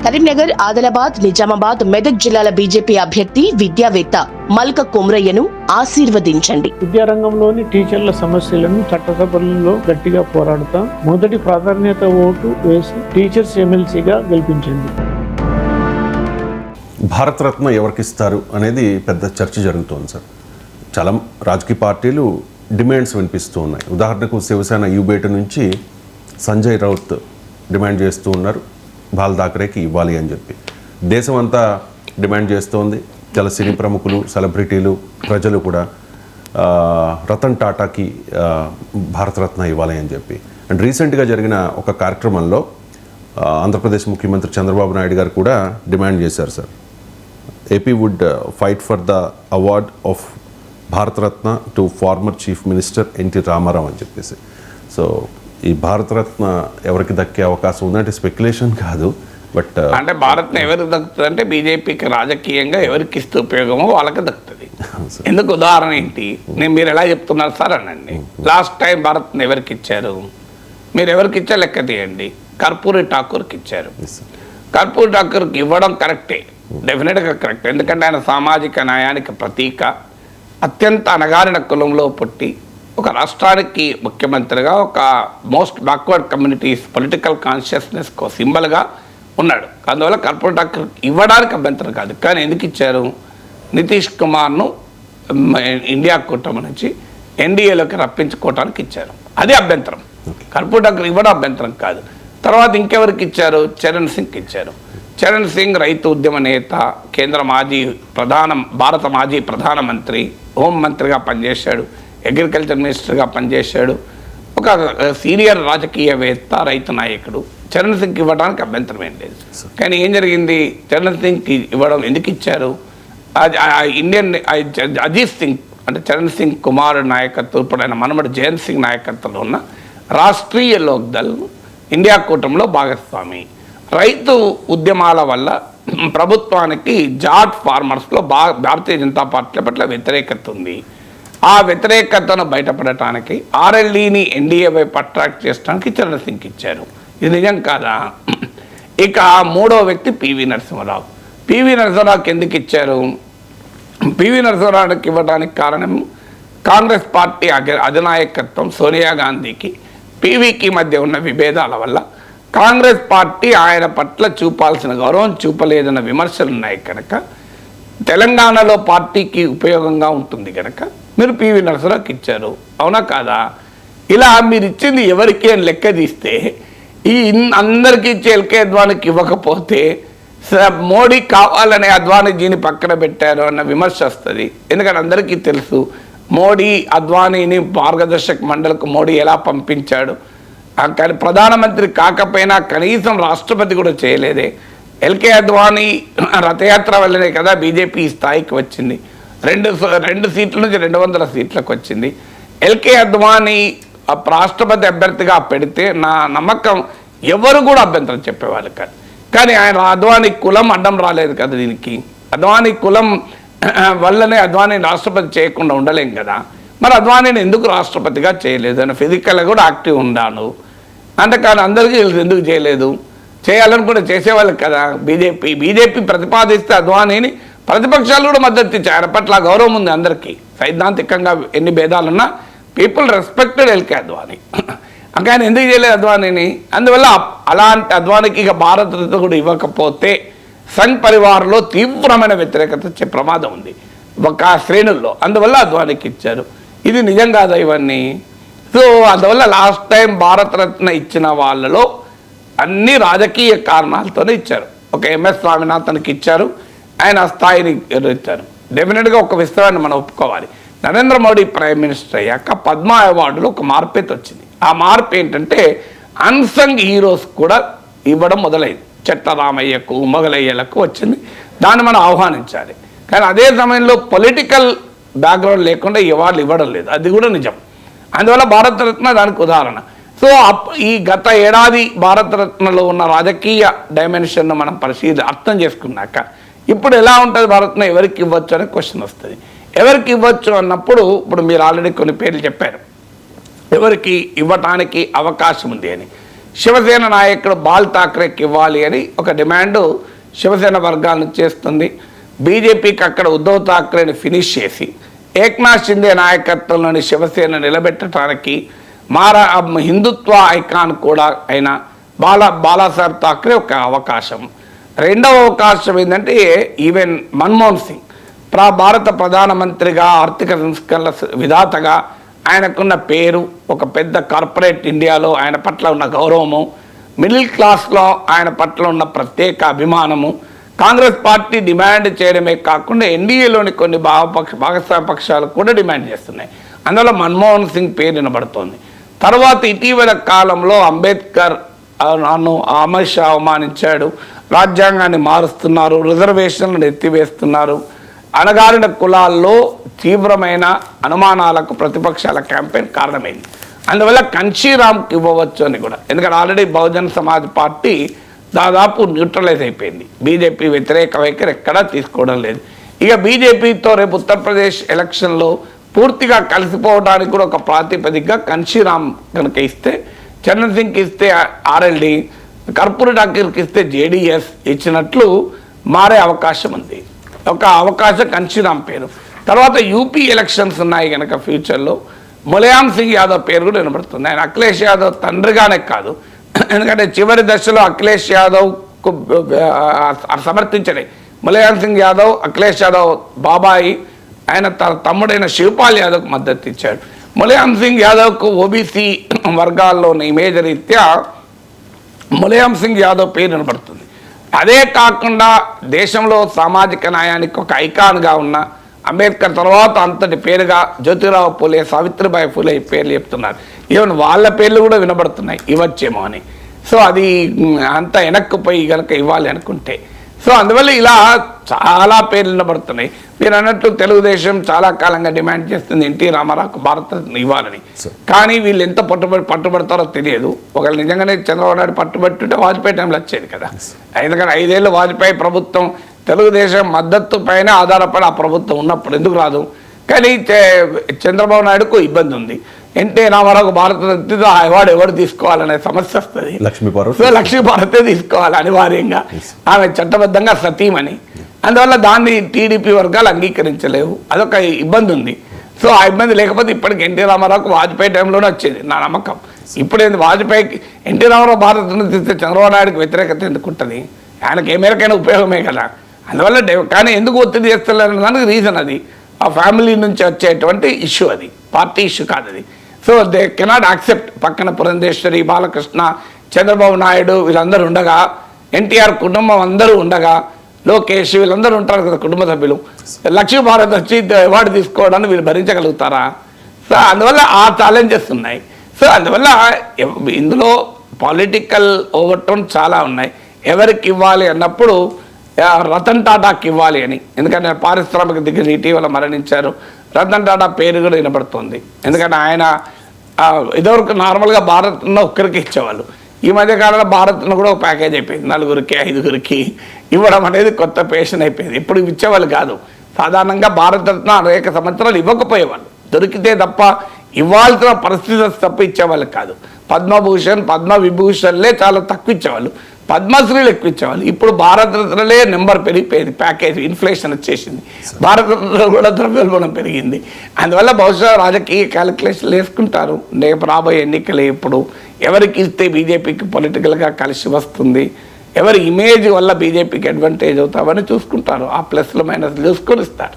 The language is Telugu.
కరీంనగర్, ఆదిలాబాద్, నిజామాబాద్, మెదక్ జిల్లాల బీజేపీ అభ్యర్థి విద్యావేత్త మల్క కొమ్రయ్యను ఆశీర్వదించండి. విద్యారంగంలోని టీచర్ల సమస్యలను చట్టసభల్లో గట్టిగా పోరాడుతాం. మొదటి ప్రాధాన్యత ఓటు వేసి టీచర్స్ ఎమ్మెల్సీగా గెలిపించండి. భారతరత్న ఎవరికిస్తారు అనేది పెద్ద చర్చ జరుగుతోంది సార్. చాలా రాజకీయ పార్టీలు డిమాండ్స్ వినిపిస్తూ ఉన్నాయి. ఉదాహరణకు శివసేన యుబేట నుంచి సంజయ్ రౌత్ డిమాండ్ చేస్తూ ఉన్నారు, బాల్ థాకరేకి ఇవ్వాలి అని చెప్పి. దేశం అంతా డిమాండ్ చేస్తోంది. చాలా సినీ ప్రముఖులు, సెలబ్రిటీలు, ప్రజలు కూడా రతన్ టాటాకి భారతరత్న ఇవ్వాలి అని చెప్పి. అండ్ రీసెంట్గా జరిగిన ఒక కార్యక్రమంలో ఆంధ్రప్రదేశ్ ముఖ్యమంత్రి చంద్రబాబు నాయుడు గారు కూడా డిమాండ్ చేశారు sir. AP would fight for the award of Bharat Ratna to former chief minister NT Rama Rao అని చెప్పేసి. సో ఈ భారతరత్న ఎవరికి దక్కే అవకాశం ఉందంటే స్పెక్యులేషన్ కాదు, బట్ అంటే భారత్ని ఎవరికి దక్కుతుంది అంటే బీజేపీకి రాజకీయంగా ఎవరికి ఇస్తే ఉపయోగమో వాళ్ళకి దక్కుతుంది. ఎందుకు ఉదాహరణ ఏంటి, మీరు ఎలా చెప్తున్నారు సార్ అనండి. లాస్ట్ టైం భారత్ని ఎవరికి ఇచ్చారు, మీరు ఎవరికి ఇచ్చా లెక్క తీయండి. కర్పూరి ఠాకూర్కి ఇచ్చారు. కర్పూరి ఠాకూర్కి ఇవ్వడం కరెక్టే, డెఫినెట్గా కరెక్ట్. ఎందుకంటే ఆయన సామాజిక న్యాయానికి ప్రతీక. అత్యంత అణగారిన కులంలో పుట్టి ఒక రాష్ట్రానికి ముఖ్యమంత్రిగా ఒక మోస్ట్ బ్యాక్వర్డ్ కమ్యూనిటీస్ పొలిటికల్ కాన్షియస్నెస్కు సింబల్గా ఉన్నాడు. అందువల్ల కర్పూరి ఠాకూర్ ఇవ్వడానికి అభ్యంతరం కాదు. కానీ ఎందుకు ఇచ్చారు, నితీష్ కుమార్ను ఇండియా కూటమి నుంచి ఎన్డీఏలోకి రప్పించుకోవడానికి ఇచ్చారు. అదే అభ్యంతరం. కర్పూరి ఠాకూర్ ఇవ్వడం అభ్యంతరం కాదు. తర్వాత ఇంకెవరికి ఇచ్చారు, చరణ్ సింగ్కి ఇచ్చారు. చరణ్ సింగ్ రైతు ఉద్యమ నేత, కేంద్ర భారత మాజీ ప్రధానమంత్రి, హోంమంత్రిగా పనిచేశాడు, అగ్రికల్చర్ మినిస్టర్గా పనిచేశాడు, ఒక సీనియర్ రాజకీయవేత్త, రైతు నాయకుడు. చరణ్ సింగ్కి ఇవ్వడానికి అభ్యంతరం ఏం లేదు. కానీ ఏం జరిగింది, చరణ్ సింగ్కి ఇవ్వడం ఎందుకు ఇచ్చారు, ఇండియన్ అజిత్ సింగ్ అంటే చరణ్ సింగ్ కుమారుడు నాయకత్వం, ఇప్పుడు ఆయన మనమడు జయంత్ సింగ్ నాయకత్వంలో ఉన్న రాష్ట్రీయ లోక్దల్ ఇండియా కూటమిలో భాగస్వామి. రైతు ఉద్యమాల వల్ల ప్రభుత్వానికి జాట్ ఫార్మర్స్లో భారతీయ జనతా పార్టీ పట్ల వ్యతిరేకత ఉంది. ఆ వ్యతిరేకతను బయటపడటానికి ఆర్ఎల్డీని ఎన్డీఏ వైపు అట్రాక్ట్ చేయడానికి చరణ్ సింగ్కి ఇచ్చారు. ఇది నిజం కాదా? ఇక మూడో వ్యక్తి పివి నరసింహరావు. పివి నరసింహరావుకి ఎందుకు ఇచ్చారు? పివి నరసింహరావుకి ఇవ్వడానికి కారణం కాంగ్రెస్ పార్టీ అధినాయకత్వం సోనియా గాంధీకి పివికి మధ్య ఉన్న విభేదాల వల్ల కాంగ్రెస్ పార్టీ ఆయన పట్ల చూపాల్సిన గౌరవం చూపలేదన్న విమర్శలు ఉన్నాయి కనుక, తెలంగాణలో పార్టీకి ఉపయోగంగా ఉంటుంది కనుక మీరు పివి నరసింహరావుకి ఇచ్చారు. అవునా కాదా? ఇలా మీరు ఇచ్చింది ఎవరికి అని లెక్క తీస్తే ఈ అందరికీ ఇచ్చే ఎల్కే అద్వానీకి ఇవ్వకపోతే మోడీ కావాలనే అద్వానీజీని పక్కన పెట్టారు అన్న విమర్శ వస్తుంది. ఎందుకంటే అందరికీ తెలుసు మోడీ అద్వానీని మార్గదర్శక మండలికి మోడీ ఎలా పంపించాడు. కానీ ప్రధానమంత్రి కాకపోయినా కనీసం రాష్ట్రపతి కూడా చేయలేదే. ఎల్కే అద్వానీ రథయాత్ర వల్లనే కదా బీజేపీ ఈ స్థాయికి వచ్చింది. రెండు సీట్ల నుంచి 200 సీట్లకు వచ్చింది. ఎల్కే అద్వానీ రాష్ట్రపతి అభ్యర్థిగా పెడితే నా నమ్మకం ఎవరు కూడా అభ్యంతరం చెప్పేవాళ్ళు కాదు. కానీ ఆయన అద్వానీ కులం అడ్డం రాలేదు కదా దీనికి. అద్వానీ కులం వల్లనే అద్వానీ రాష్ట్రపతి చేయకుండా ఉండలేం కదా. మరి అద్వానీని ఎందుకు రాష్ట్రపతిగా చేయలేదు అని ఫిజికల్గా కూడా యాక్టివ్ ఉన్నాను అంటే, కానీ అందరికీ ఎందుకు చేయలేదు, చేయాలని కూడా చేసేవాళ్ళు కదా. బీజేపీ ప్రతిపాదిస్తే అద్వానీని ప్రతిపక్షాలు కూడా మద్దతు ఇచ్చాయి. ఆయన పట్ల గౌరవం ఉంది అందరికీ. సైద్ధాంతికంగా ఎన్ని భేదాలున్నా పీపుల్ రెస్పెక్టెడ్ ఎల్కే అద్వానీ. ఆయన ఎందుకు చేయలేదు అద్వానీని? అందువల్ల అలాంటి అద్వానీకి ఇక భారతరత్న కూడా ఇవ్వకపోతే సంఘ్ పరివార్లో తీవ్రమైన వ్యతిరేకత వచ్చే ప్రమాదం ఉంది ఒక శ్రేణుల్లో. అందువల్ల అద్వానీకి ఇచ్చారు. ఇది నిజం కాదా ఇవన్నీ? సో అందువల్ల లాస్ట్ టైం భారతరత్న ఇచ్చిన వాళ్ళలో అన్ని రాజకీయ కారణాలతోనే ఇచ్చారు. ఒక ఎంఎస్ స్వామినాథన్కి ఇచ్చారు, ఆయన ఆ స్థాయిని ఇచ్చారు. డెఫినెట్గా ఒక విషయాన్ని మనం ఒప్పుకోవాలి. నరేంద్ర మోడీ ప్రైమ్ మినిస్టర్ అయ్యాక పద్మ అవార్డులో ఒక మార్పు అయితే వచ్చింది. ఆ మార్పు ఏంటంటే అన్సంగ్ హీరోస్ కూడా ఇవ్వడం మొదలైంది. చెట్టరామయ్యకు, మొగలయ్యలకు వచ్చింది. దాన్ని మనం ఆహ్వానించాలి. కానీ అదే సమయంలో పొలిటికల్ బ్యాక్గ్రౌండ్ లేకుండా అవార్డులు ఇవ్వడం లేదు, అది కూడా నిజం. అందువల్ల భారతరత్న దానికి ఉదాహరణ. సో ఈ గత ఏడాది భారతరత్నలో ఉన్న రాజకీయ డైమెన్షన్ను మనం అర్థం చేసుకున్నాక ఇప్పుడు ఎలా ఉంటుంది భారతరత్న, ఎవరికి ఇవ్వచ్చు అనే క్వశ్చన్ వస్తుంది. ఎవరికి ఇవ్వచ్చు అన్నప్పుడు ఇప్పుడు మీరు ఆల్రెడీ కొన్ని పేర్లు చెప్పారు ఎవరికి ఇవ్వటానికి అవకాశం ఉంది అని. శివసేన నాయకుడు బాల్ ఠాక్రేకి ఇవ్వాలి అని ఒక డిమాండ్ శివసేన వర్గాల నుంచి చేస్తుంది. బీజేపీకి అక్కడ ఉద్ధవ్ ఠాక్రేని ఫినిష్ చేసి ఏక్నాథ్ షిండే నాయకత్వంలోని శివసేన నిలబెట్టడానికి హిందుత్వ ఐకాన్ కూడా అయిన బాలాసాహెబ్ ఠాక్రే ఒక అవకాశం. రెండవ అవకాశం ఏంటంటే ఈవెన్ మన్మోహన్ సింగ్ భారత ప్రధానమంత్రిగా ఆర్థిక సంస్కరణల విధాతగా ఆయనకున్న పేరు, ఒక పెద్ద కార్పొరేట్ ఇండియాలో ఆయన పట్ల ఉన్న గౌరవము, మిడిల్ క్లాస్లో ఆయన పట్ల ఉన్న ప్రత్యేక అభిమానము, కాంగ్రెస్ పార్టీ డిమాండ్ చేయడమే కాకుండా ఎన్డీఏలోని కొన్ని భాగస్వామ్య పక్షాలు కూడా డిమాండ్ చేస్తున్నాయి. అందువల్ల మన్మోహన్ సింగ్ పేరు వినబడుతోంది. తర్వాత ఇటీవల కాలంలో అంబేద్కర్ అమిత్ షా అవమానించాడు, రాజ్యాంగాన్ని మారుస్తున్నారు, రిజర్వేషన్లను ఎత్తివేస్తున్నారు, అణగారిన కులాల్లో తీవ్రమైన అనుమానాలకు ప్రతిపక్షాల క్యాంపెయిన్ కారణమైంది. అందువల్ల కన్షీరామ్కి ఇవ్వవచ్చు అని కూడా, ఎందుకంటే ఆల్రెడీ బహుజన్ సమాజ్ పార్టీ దాదాపు న్యూట్రలైజ్ అయిపోయింది, బీజేపీ వ్యతిరేక వైఖరి ఎక్కడా తీసుకోవడం లేదు. ఇక బీజేపీతో రేపు ఉత్తరప్రదేశ్ ఎలక్షన్లో పూర్తిగా కలిసిపోవడానికి కూడా ఒక ప్రాతిపదికగా కన్షీరామ్ కనుక ఇస్తే, చరణ్ సింగ్కి ఇస్తే ఆర్ఎల్డి, కర్పూరి ఠాకూర్కి ఇస్తే జేడీఎస్ ఇచ్చినట్లు మారే అవకాశం ఉంది. ఒక అవకాశం కన్షీరామ్ పేరు. తర్వాత యూపీ ఎలక్షన్స్ ఉన్నాయి కనుక ఫ్యూచర్లో ములాయం సింగ్ యాదవ్ పేరు కూడా వినబడుతుంది. ఆయన అఖిలేష్ యాదవ్ తండ్రిగానే కాదు, ఎందుకంటే చివరి దశలో అఖిలేష్ యాదవ్కు సమర్థించడే ములాయం సింగ్ యాదవ్, అఖిలేష్ యాదవ్ బాబాయి, ఆయన తమ్ముడైన శివపాల్ యాదవ్కు మద్దతు ఇచ్చాడు. ములాయం సింగ్ యాదవ్కు ఓబీసీ వర్గాల్లోని ఇమేజ్ రీత్యా ములాయం సింగ్ యాదవ్ పేరు వినబడుతుంది. అదే కాకుండా దేశంలో సామాజిక న్యాయానికి ఒక ఐకాన్గా ఉన్న అంబేద్కర్ తర్వాత అంతటి పేరుగా జ్యోతిరావు పూలే, సావిత్రిబాయి పూలే పేర్లు చెప్తున్నారు. ఈవెన్ వాళ్ళ పేర్లు కూడా వినబడుతున్నాయి ఇవ్వచ్చేమో అని. సో అది అంత వెనక్కిపోయి కనుక ఇవ్వాలి అనుకుంటే, సో అందువల్ల ఇలా చాలా పేర్లు వినబడుతున్నాయి. మీరు అన్నట్టు తెలుగుదేశం చాలా కాలంగా డిమాండ్ చేస్తుంది ఎన్టీ రామారావుకు భారతరత్న ఇవ్వాలని. కానీ వీళ్ళు ఎంత పట్టుబడతారో తెలియదు. ఒకళ్ళు నిజంగానే చంద్రబాబు నాయుడు పట్టుబట్టుంటే వాజ్పేయి టైంలో వచ్చేది కదా. ఎందుకంటే 5 ఏళ్ళు వాజ్పేయి ప్రభుత్వం తెలుగుదేశం మద్దతు పైన ఆధారపడి ఆ ప్రభుత్వం ఉన్నప్పుడు ఎందుకు రాదు. కానీ చంద్రబాబు నాయుడుకు ఇబ్బంది ఉంది. ఎన్టీ రామారావుకు భారతరత్న అవార్డు ఎవరు తీసుకోవాలనే సమస్య వస్తుంది. లక్ష్మీపార్వతే తీసుకోవాలి అనివార్యంగా, ఆమె చట్టబద్ధంగా సతీమణి. అందువల్ల దాన్ని టీడీపీ వర్గాలు అంగీకరించలేవు, అదొక ఇబ్బంది ఉంది. సో ఆ ఇబ్బంది లేకపోతే ఇప్పటికి ఎన్టీ రామారావుకు వాజ్పేయి టైంలోనే వచ్చేది నా నమ్మకం. ఇప్పుడు వాజ్పేయికి ఎన్టీ రామారావు భారతరత్న తీస్తే చంద్రబాబు నాయుడుకి వ్యతిరేకత ఎందుకు ఉంటుంది? ఆయనకి ఏ మేరకైనా ఉపయోగమే కదా. అందువల్ల కానీ ఎందుకు ఒత్తిడి చేస్తలేరనే దానికి రీజన్ అది ఆ ఫ్యామిలీ నుంచి వచ్చేటువంటి ఇష్యూ, అది పార్టీ ఇష్యూ కాదు అది. సో దే కెనాట్ యాక్సెప్ట్ పక్కన పురంధేశ్వరి, బాలకృష్ణ, చంద్రబాబు నాయుడు వీళ్ళందరూ ఉండగా, ఎన్టీఆర్ కుటుంబం అందరూ ఉండగా, లోకేష్ వీళ్ళందరూ ఉంటారు కదా కుటుంబ సభ్యులు, లక్ష్మీభారత్ వచ్చి అవార్డు తీసుకోవడానికి వీళ్ళు భరించగలుగుతారా? సో అందువల్ల ఆ ఛాలెంజెస్ ఉన్నాయి. సో అందువల్ల ఇందులో పొలిటికల్ ఓవర్టోన్ చాలా ఉన్నాయి. ఎవరికి ఇవ్వాలి అన్నప్పుడు రతన్ టాటాకి ఇవ్వాలి అని, ఎందుకంటే పారిశ్రామిక దిగ్గజం ఇటీవల మరణించారు. రతన్ టాటా పేరు కూడా వినబడుతుంది. ఎందుకంటే ఆయన ఇదివరకు నార్మల్గా భారత్లో ఒక్కరికి ఇచ్చేవాళ్ళు, ఈ మధ్య కాలంలో భారత్లో కూడా ఒక ప్యాకేజ్ అయిపోయింది, 4గురికి 5గురికి ఇవ్వడం అనేది కొత్త పేషన్ అయిపోయింది. ఇప్పుడు ఇచ్చేవాళ్ళు కాదు, సాధారణంగా భారతరత్న అనేక సంవత్సరాలు ఇవ్వకపోయేవాళ్ళు, దొరికితే తప్ప ఇవ్వాల్సిన పరిస్థితి తప్ప ఇచ్చేవాళ్ళు కాదు. పద్మభూషణ్, పద్మవిభూషణ్లే చాలా తక్కువ ఇచ్చేవాళ్ళు, పద్మశ్రీలు ఎక్కువ ఇచ్చేవాళ్ళు. ఇప్పుడు భారతరత్నలే నెంబర్ పెరిగిపోయింది, ప్యాకేజ్ ఇన్ఫ్లేషన్ వచ్చేసింది, భారతరత్నలో కూడా ద్రవ్యోల్బణం పెరిగింది. అందువల్ల బహుశా రాజకీయ క్యాలిక్యులేషన్లు వేసుకుంటారు. రేపు రాబోయే ఎన్నికలు ఇప్పుడు ఎవరికి ఇస్తే బీజేపీకి పొలిటికల్గా కలిసి వస్తుంది, ఎవరి ఇమేజ్ వల్ల బీజేపీకి అడ్వాంటేజ్ అవుతామని చూసుకుంటారు. ఆ ప్లస్లు మైనస్లు చూసుకొని ఇస్తారు.